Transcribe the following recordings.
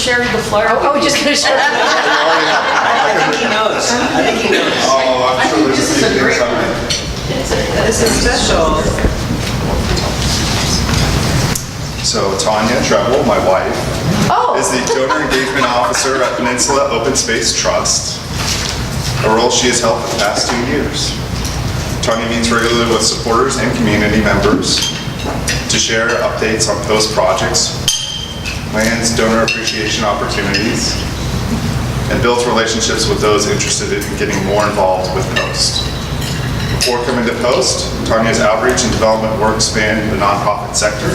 share the floor? Oh, we're just going to share. I think he knows. I think he knows. Oh, I'm sure there's a few things on it. This is special. So Tonya Treble, my wife, is the Donor Engagement Officer at Peninsula Open Space Trust, a role she has held for the past 2 years. Tonya meets regularly with supporters and community members to share updates on Post projects, lands, donor appreciation opportunities, and builds relationships with those interested in getting more involved with Post. Before coming to Post, Tonya's outreach and development work spanned the nonprofit sector,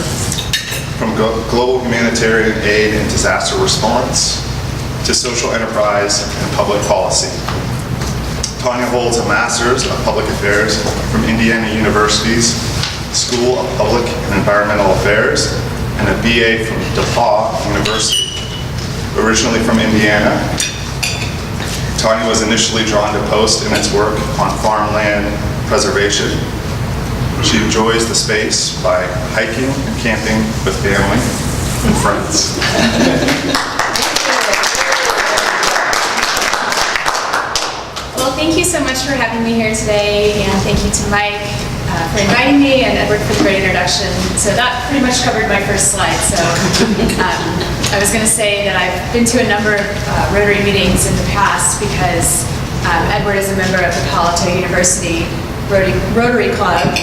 from global humanitarian aid and disaster response to social enterprise and public policy. Tonya holds a Master's of Public Affairs from Indiana University's School of Public and Environmental Affairs and a BA from DePauw University. Originally from Indiana, Tonya was initially drawn to Post in its work on farmland preservation. She enjoys the space by hiking and camping with family and friends. Well, thank you so much for having me here today, and thank you to Mike for inviting me, and Edward for the great introduction. So that pretty much covered my first slide. So I was going to say that I've been to a number of Rotary meetings in the past because Edward is a member of the Palo Alto University Rotary Club,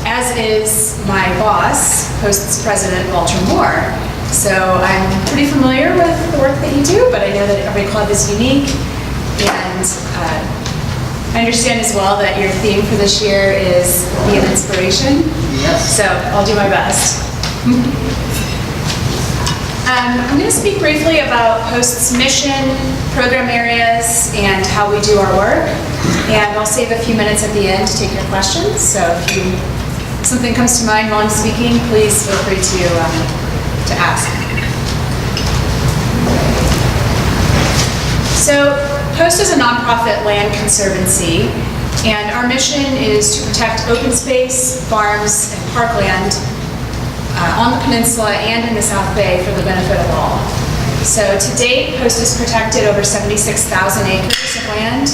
as is my boss, Post's president, Walter Moore. So I'm pretty familiar with the work that you do, but I know that every club is unique. And I understand as well that your theme for this year is Be an Inspiration. Yes. So I'll do my best. I'm going to speak briefly about Post's mission, program areas, and how we do our work. And I'll save a few minutes at the end to take your questions. So if something comes to mind while I'm speaking, please feel free to ask. So Post is a nonprofit land conservancy, and our mission is to protect open space, farms, and parkland on the peninsula and in the South Bay for the benefit of all. So to date, Post has protected over 76,000 acres of land,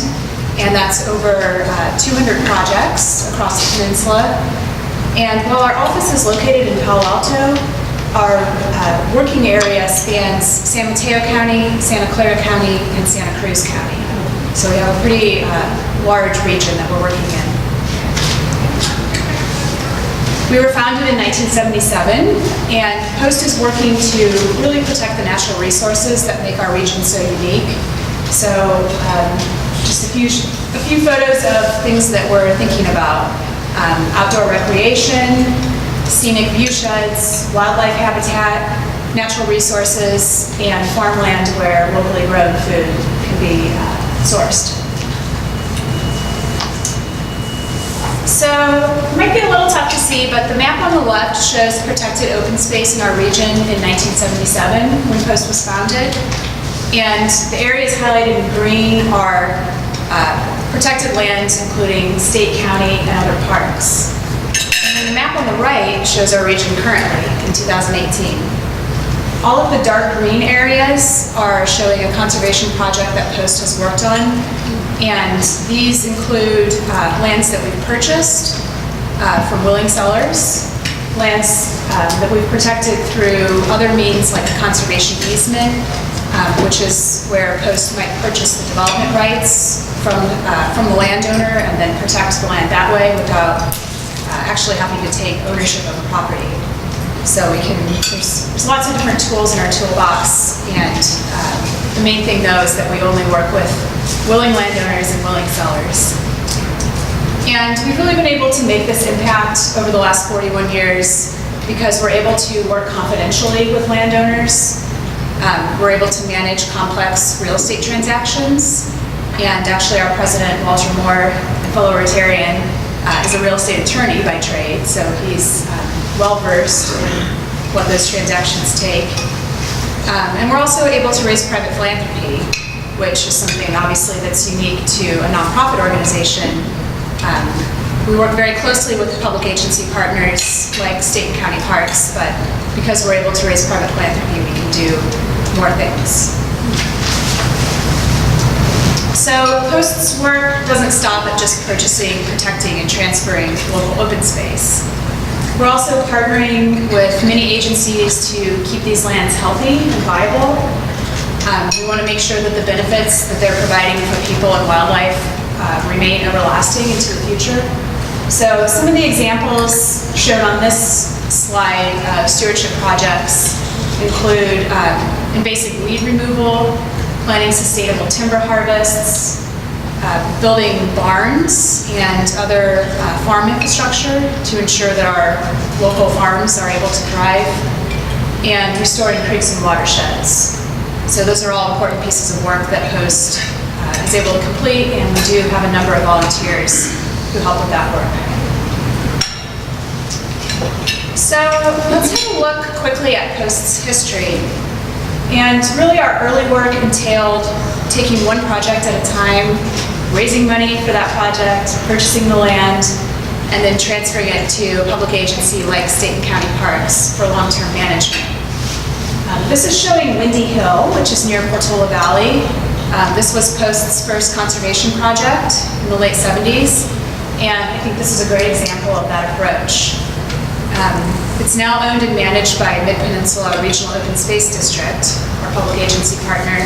and that's over 200 projects across the peninsula. And while our office is located in Palo Alto, our working area spans San Mateo County, Santa Clara County, and Santa Cruz County. So we have a pretty large region that we're working in. We were founded in 1977, and Post is working to really protect the natural resources that make our region so unique. So just a few photos of things that we're thinking about. Outdoor recreation, scenic view sheds, wildlife habitat, natural resources, and farmland where locally grown food can be sourced. So it might be a little tough to see, but the map on the left shows protected open space in our region in 1977 when Post was founded. And the areas highlighted in green are protected lands, including state, county, and other parks. And then the map on the right shows our region currently in 2018. All of the dark green areas are showing a conservation project that Post has worked on. And these include lands that we've purchased from willing sellers, lands that we've protected through other means like a conservation easement, which is where Post might purchase the development rights from the landowner and then protect the land that way without actually having to take ownership of the property. So there's lots of different tools in our toolbox, and the main thing though is that we only work with willing landowners and willing sellers. And we've really been able to make this impact over the last 41 years because we're able to work confidentially with landowners. We're able to manage complex real estate transactions. And actually our president, Walter Moore, a fellow Rotarian, is a real estate attorney by trade, so he's well-versed in what those transactions take. And we're also able to raise private philanthropy, which is something obviously that's unique to a nonprofit organization. We work very closely with public agency partners like state and county parks, but because we're able to raise private philanthropy, we can do more things. So Post's work doesn't stop at just purchasing, protecting, and transferring local open space. We're also partnering with many agencies to keep these lands healthy and viable. We want to make sure that the benefits that they're providing for people and wildlife remain everlasting into the future. So some of the examples shown on this slide of stewardship projects include invasive weed removal, planting sustainable timber harvests, building barns and other farm infrastructure to ensure that our local farms are able to thrive, and restoring creeks and watersheds. So those are all important pieces of work that Post is able to complete, and we do have a number of volunteers who help with that work. So let's have a look quickly at Post's history. And really our early work entailed taking one project at a time, raising money for that project, purchasing the land, and then transferring it to a public agency like state and county parks for long-term management. This is showing Windy Hill, which is near Portola Valley. This was Post's first conservation project in the late 70s, and I think this is a great example of that approach. It's now owned and managed by Mid-Peninsula Regional Open Space District, our public agency partner,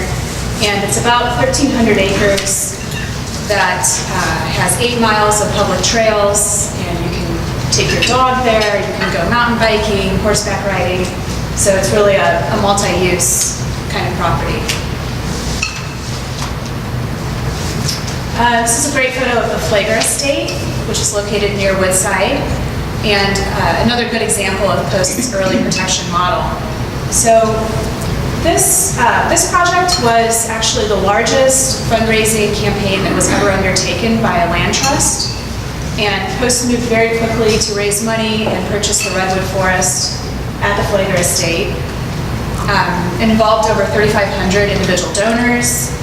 and it's about 1,300 acres that has 8 miles of public trails, and you can take your dog there, you can go mountain biking, horseback riding, so it's really a multi-use kind of property. This is a great photo of the Flagler Estate, which is located near Woodside, and another good example of Post's early protection model. So this project was actually the largest fundraising campaign that was ever undertaken by a land trust, and Post moved very quickly to raise money and purchase the redwood forest at the Flagler Estate. It involved over 3,500 individual donors,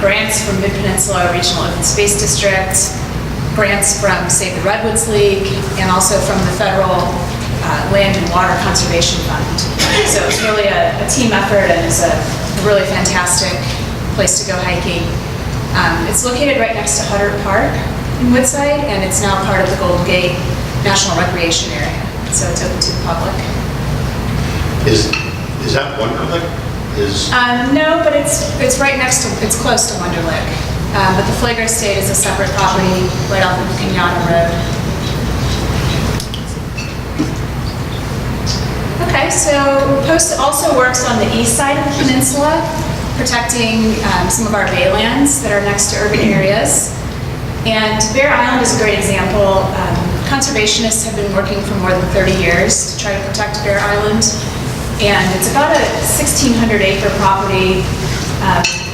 grants from Mid-Peninsula Regional Open Space District, grants from Save the Redwoods League, and also from the Federal Land and Water Conservation Fund. So it's really a team effort, and it's a really fantastic place to go hiking. It's located right next to Huddart Park in Woodside, and it's now part of the Golden Gate National Recreation Area. So it's open to the public. Is that Wonderlick? No, but it's right next to, it's close to Wonderlick. But the Flagler Estate is a separate property right off of Kenyatta Road. Okay, so Post also works on the east side of the peninsula, protecting some of our baylands that are next to urban areas. And Bear Island is a great example. Conservationists have been working for more than 30 years to try to protect Bear Island. And it's about a 1,600 acre property.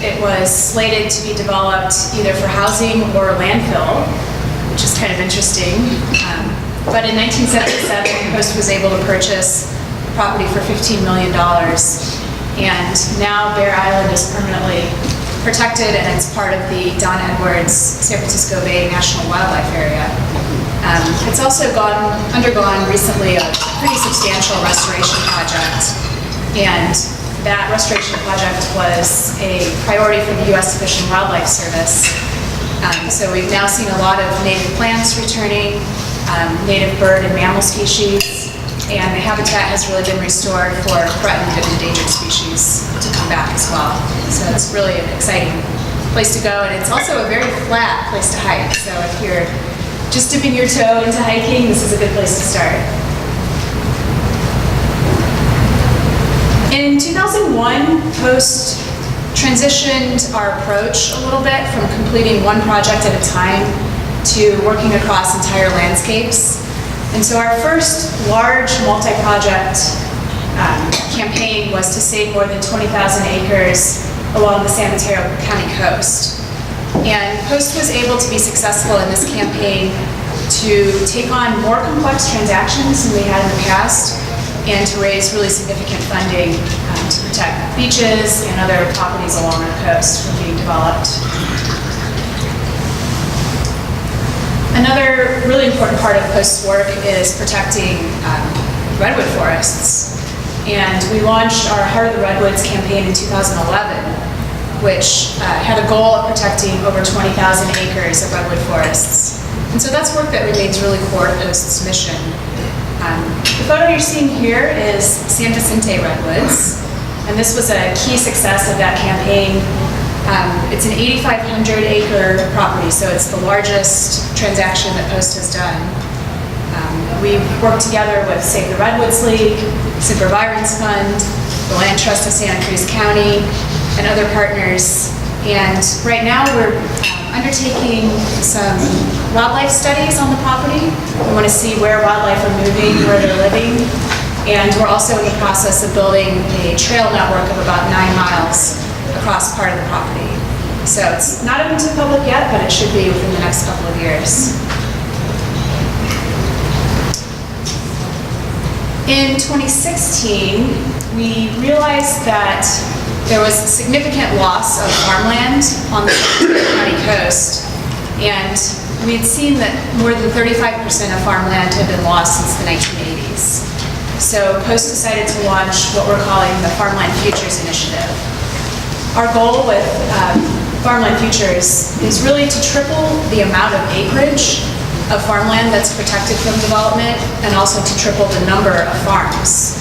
It was slated to be developed either for housing or landfill, which is kind of interesting. But in 1977, Post was able to purchase the property for $15 million. And now Bear Island is permanently protected, and it's part of the Don Edwards San Francisco Bay National Wildlife Area. It's also undergone recently a pretty substantial restoration project, and that restoration project was a priority for the U.S. Fish and Wildlife Service. So we've now seen a lot of native plants returning, native bird and mammal species, and the habitat has really been restored for threatened and endangered species to come back as well. So it's really an exciting place to go, and it's also a very flat place to hike. So if you're just dipping your toe into hiking, this is a good place to start. In 2001, Post transitioned our approach a little bit from completing one project at a time to working across entire landscapes. And so our first large multi-project campaign was to save more than 20,000 acres along the San Mateo County coast. And Post was able to be successful in this campaign to take on more complex transactions than we had in the past, and to raise really significant funding to protect beaches and other properties along our coast from being developed. Another really important part of Post's work is protecting redwood forests. And we launched our Heart of the Redwoods campaign in 2011, which had a goal of protecting over 20,000 acres of redwood forests. And so that's work that remains really core to Post's mission. The photo you're seeing here is San Vicente Redwoods, and this was a key success of that campaign. It's an 8,500 acre property, so it's the largest transaction that Post has done. We've worked together with Save the Redwoods League, Supervirons Fund, the Land Trust of Santa Cruz County, and other partners. And right now we're undertaking some wildlife studies on the property. We want to see where wildlife are moving, where they're living. And we're also in the process of building a trail network of about 9 miles across part of the property. So it's not open to the public yet, but it should be within the next couple of years. In 2016, we realized that there was significant loss of farmland on the county coast, and we had seen that more than 35% of farmland had been lost since the 1980s. So Post decided to launch what we're calling the Farmland Futures Initiative. Our goal with Farmland Futures is really to triple the amount of acreage of farmland that's protected from development, and also to triple the number of farms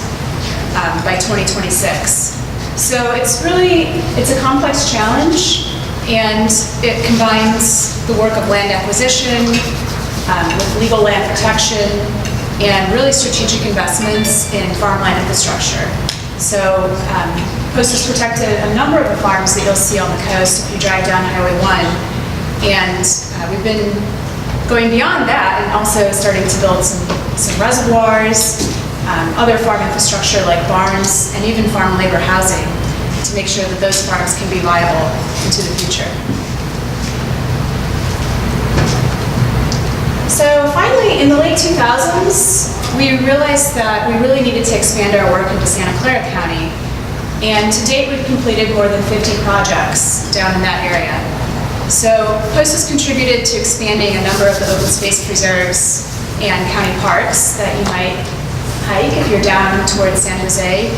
by 2026. So it's a complex challenge, and it combines the work of land acquisition with legal land protection and really strategic investments in farmland infrastructure. So Post has protected a number of the farms that you'll see on the coast if you drive down Highway 1, and we've been going beyond that and also starting to build some reservoirs, other farm infrastructure like barns, and even farm labor housing to make sure that those farms can be viable into the future. So finally, in the late 2000s, we realized that we really needed to expand our work into Santa Clara County. And to date, we've completed more than 50 projects down in that area. So Post has contributed to expanding a number of the open space preserves and county parks that you might hike if you're down towards San Jose.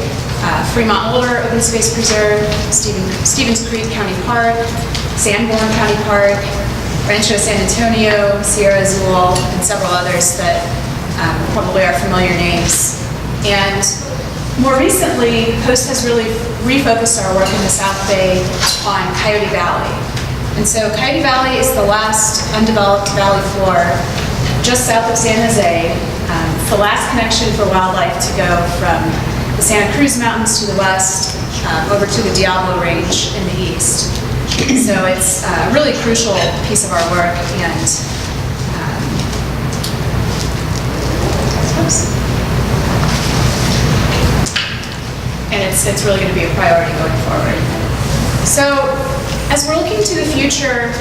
Fremont Older Open Space Preserve, Stevens Creek County Park, Sanborn County Park, Rancho San Antonio, Sierra Azul, and several others that probably are familiar names. And more recently, Post has really refocused our work in the South Bay on Coyote Valley. And so Coyote Valley is the last undeveloped valley floor just south of San Jose. It's the last connection for wildlife to go from the Santa Cruz Mountains to the west over to the Diablo Range in the east. So it's a really crucial piece of our work, and it's really going to be a priority going forward. So as we're looking to the future,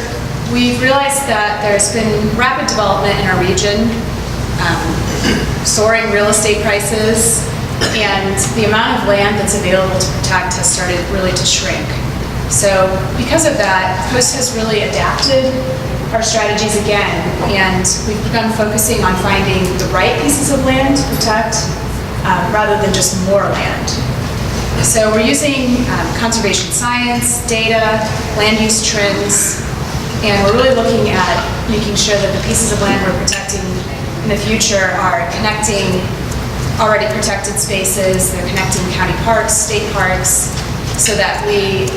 we've realized that there's been rapid development in our region, soaring real estate prices, and the amount of land that's available to protect has started really to shrink. So because of that, Post has really adapted our strategies again, and we've begun focusing on finding the right pieces of land to protect rather than just more land. So we're using conservation science, data, land use trends, and we're really looking at making sure that the pieces of land we're protecting in the future are connecting already protected spaces, they're connecting county parks, state parks, so that we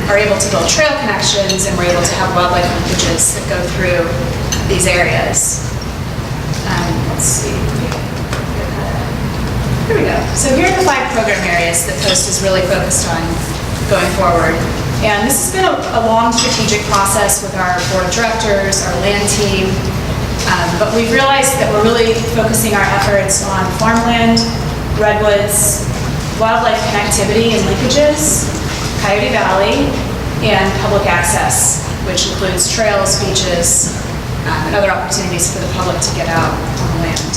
are able to build trail connections and we're able to have wildlife linkages that go through these areas. Let's see. Here we go. So here are the 5 program areas that Post is really focused on going forward. And this has been a long strategic process with our board of directors, our land team, but we've realized that we're really focusing our efforts on farmland, redwoods, wildlife connectivity and linkages, Coyote Valley, and public access, which includes trails, beaches, and other opportunities for the public to get out on the land.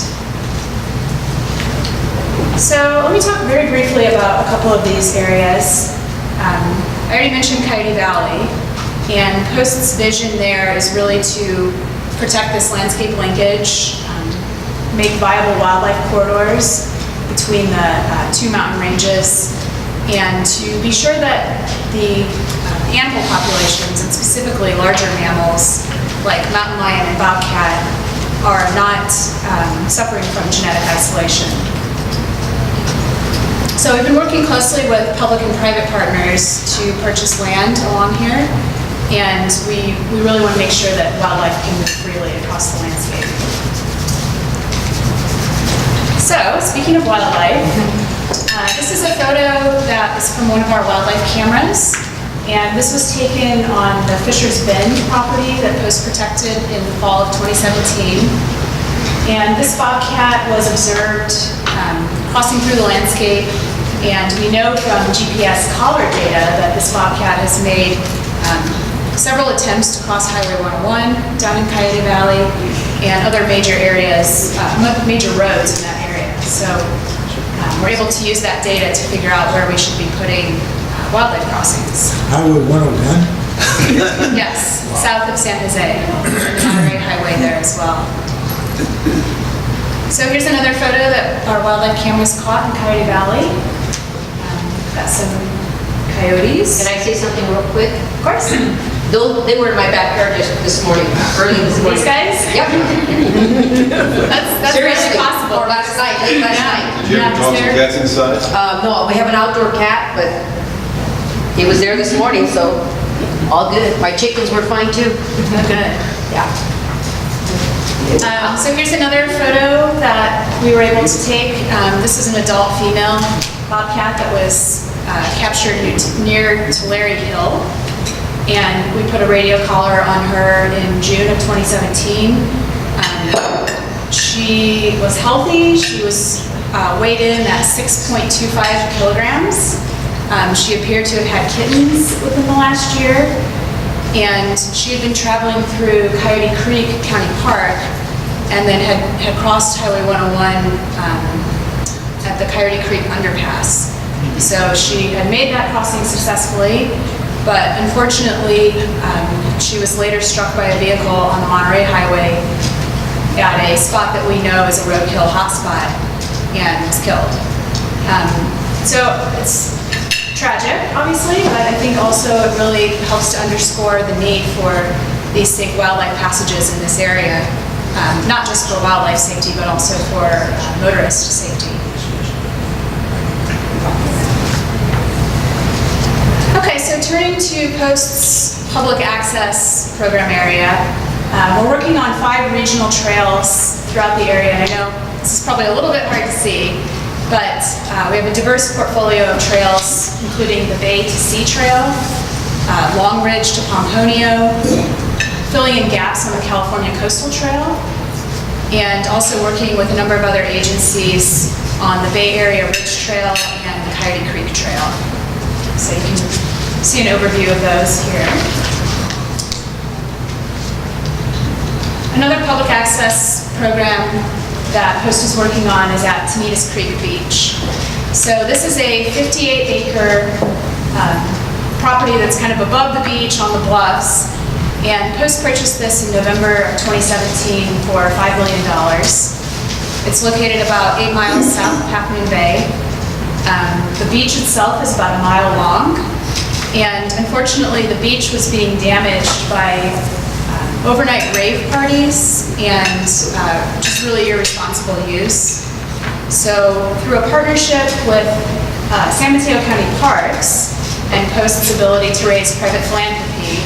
So let me talk very briefly about a couple of these areas. I already mentioned Coyote Valley, and Post's vision there is really to protect this landscape linkage, make viable wildlife corridors, between the two mountain ranges, and to be sure that the animal populations, and specifically larger mammals like mountain lion and bobcat, are not suffering from genetic isolation. So we've been working closely with public and private partners to purchase land along here, and we really want to make sure that wildlife can move freely across the landscape. So, speaking of wildlife, this is a photo that is from one of our wildlife cameras, and this was taken on the Fisher's Bend property that Post protected in the fall of 2017. And this bobcat was observed crossing through the landscape, and we know from GPS collar data that this bobcat has made several attempts to cross Highway 101 down in Coyote Valley and other major areas, major roads in that area. So we're able to use that data to figure out where we should be putting wildlife crossings. Highway 101? Yes, south of San Jose, and the Monterey Highway there as well. So here's another photo that our wildlife cameras caught in Coyote Valley. Got some coyotes. Can I say something real quick? Of course. They were in my backyard just this morning, early this morning. These guys? Yep. That's Seriously. really possible. Or last night, late last night. Did you ever talk to cats inside? No, we have an outdoor cat, but he was there this morning, so all good. My chickens were fine too. Good. Yeah. So here's another photo that we were able to take. This is an adult female bobcat that was captured near Tulare Hill. And we put a radio collar on her in June of 2017. She was healthy. She was weighed in at 6.25 kilograms. She appeared to have had kittens within the last year. And she had been traveling through Coyote Creek County Park and then had crossed Highway 101 at the Coyote Creek underpass. So she had made that crossing successfully. But unfortunately, she was later struck by a vehicle on the Monterey Highway at a spot that we know is a roadkill hotspot and was killed. So it's tragic, obviously, but I think also it really helps to underscore the need for these safe wildlife passages in this area, not just for wildlife safety, but also for motorist safety. Okay, so turning to Post's public access program area, we're working on 5 regional trails throughout the area. And I know this is probably a little bit hard to see, but we have a diverse portfolio of trails, including the Bay to Sea Trail, Long Ridge to Pomponio, filling in gaps on the California Coastal Trail, and also working with a number of other agencies on the Bay Area Ridge Trail and the Coyote Creek Trail. So you can see an overview of those here. Another public access program that Post is working on is at Taniya Creek Beach. So this is a 58-acre property that's kind of above the beach on the bluffs. And Post purchased this in November of 2017 for $5 million. It's located about 8 miles south of Half Moon Bay. The beach itself is about a mile long, and unfortunately the beach was being damaged by overnight rave parties and just really irresponsible use. So through a partnership with San Mateo County Parks and Post's ability to raise private philanthropy,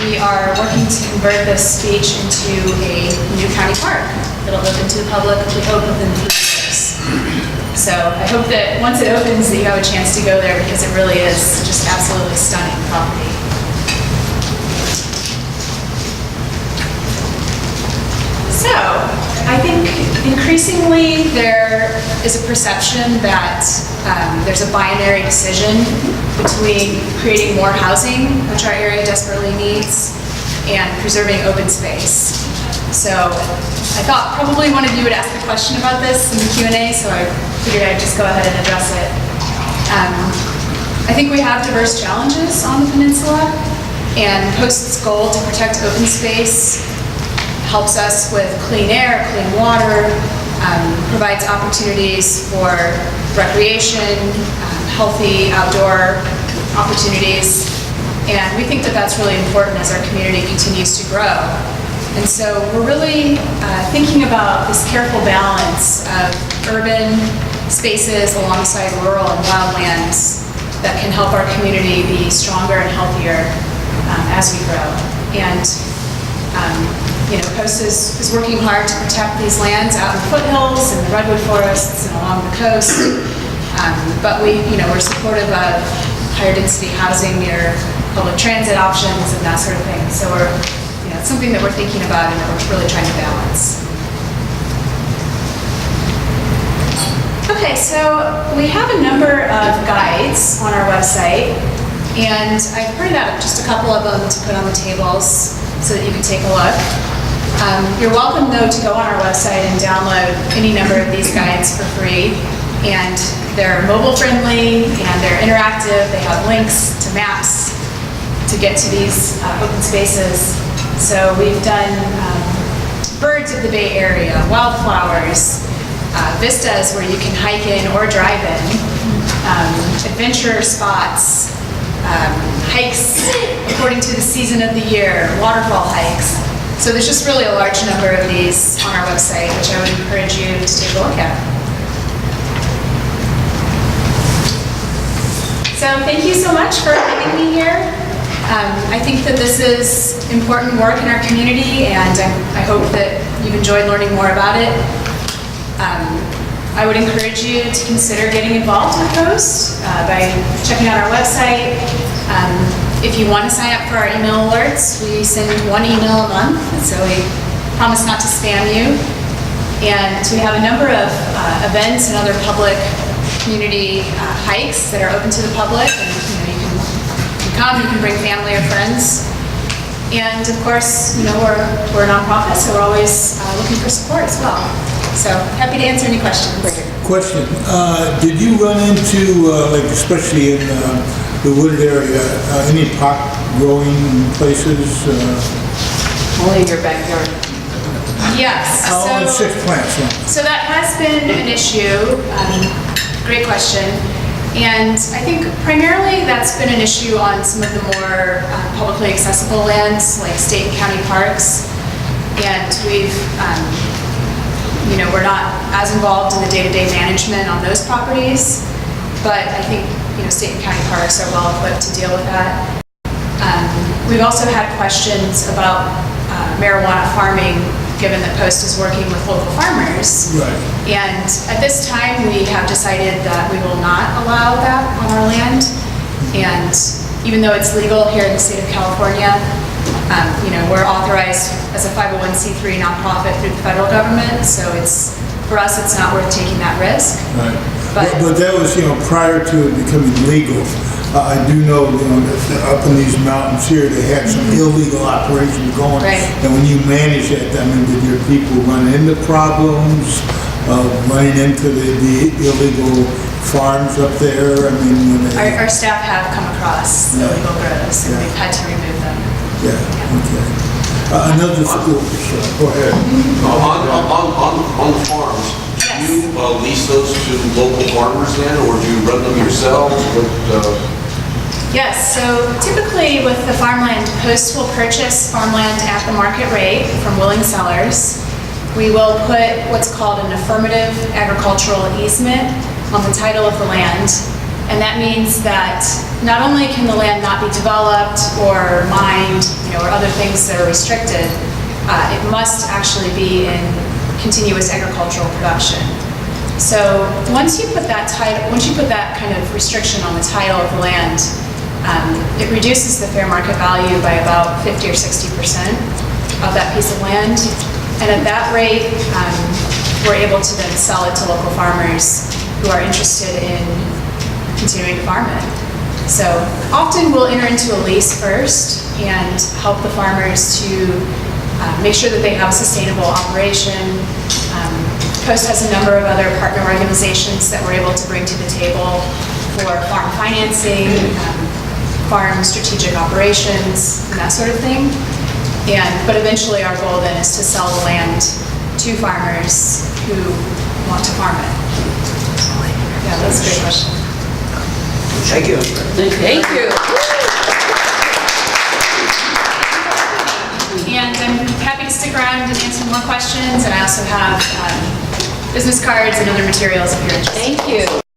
we are working to convert this beach into a new county park. It'll open to the public, we hope, within 3 years. So I hope that once it opens that you have a chance to go there, because it really is just absolutely stunning property. So I think increasingly there is a perception that there's a binary decision between creating more housing, which our area desperately needs, and preserving open space. So I thought probably one of you would ask a question about this in the Q&A, so I figured I'd just go ahead and address it. I think we have diverse challenges on the peninsula, and Post's goal to protect open space helps us with clean air, clean water, provides opportunities for recreation, healthy outdoor opportunities, and we think that that's really important as our community continues to grow. And so we're really thinking about this careful balance of urban spaces alongside rural and wildlands that can help our community be stronger and healthier as we grow. And Post is working hard to protect these lands out in the foothills and the redwood forests and along the coast. But we're supportive of higher density housing near public transit options and that sort of thing. So it's something that we're thinking about and that we're really trying to balance. Okay, so we have a number of guides on our website, and I've printed out just a couple of them to put on the tables so that you can take a look. You're welcome, though, to go on our website and download any number of these guides for free. And they're mobile friendly and they're interactive. They have links to maps to get to these open spaces. So we've done birds of the Bay Area, wildflowers, vistas where you can hike in or drive in, adventure spots, hikes according to the season of the year, waterfall hikes. So there's just really a large number of these on our website, which I would encourage you to take a look at. So thank you so much for having me here. I think that this is important work in our community, and I hope that you've enjoyed learning more about it. I would encourage you to consider getting involved with Post by checking out our website. If you want to sign up for our email alerts, we send one email a month, so we promise not to spam you. And we have a number of events and other public community hikes that are open to the public, and you can come, you can bring family or friends. And of course, we're a nonprofit, so we're always looking for support as well. So happy to answer any questions. Question, did you run into, especially in the wooded area, any pot growing places? Only in your backyard. Yes. Oh, and 6 plants, yeah. So that has been an issue. Great question. And I think primarily that's been an issue on some of the more publicly accessible lands, like state and county parks. And we've, we're not as involved in the day-to-day management on those properties, but I think, state and county parks are well equipped to deal with that. We've also had questions about marijuana farming, given that Post is working with local farmers. Right. And at this time, we have decided that we will not allow that on our land. And even though it's legal here in the state of California, we're authorized as a 501c3 nonprofit through the federal government. So for us, it's not worth taking that risk. Right. But that was, prior to it becoming legal. I do know, that up in these mountains here, they had some illegal operations going. Right. And when you manage that, did your people run into problems of running into the illegal farms up there? our staff have come across illegal grows, and we've had to remove them. Yeah, okay. Another school, go ahead. On the farms, do you lease those to local farmers then, or do you run them yourselves? Yes, so typically with the farmland, Post will purchase farmland at the market rate from willing sellers. We will put what's called an affirmative agricultural easement on the title of the land. And that means that not only can the land not be developed or mined, or other things that are restricted, it must actually be in continuous agricultural production. So once you put that kind of restriction on the title of the land, it reduces the fair market value by about 50 or 60% of that piece of land. And at that rate, we're able to then sell it to local farmers who are interested in continuing to farm it. So often we'll enter into a lease first and help the farmers to make sure that they have a sustainable operation. Post has a number of other partner organizations that we're able to bring to the table for farm financing, farm strategic operations, and that sort of thing. But eventually our goal then is to sell the land to farmers who want to farm it? Yeah, that's a great question. Thank you. Thank you. And I'm happy to stick around and answer more questions, and I also have business cards and other materials if you're interested. Thank you.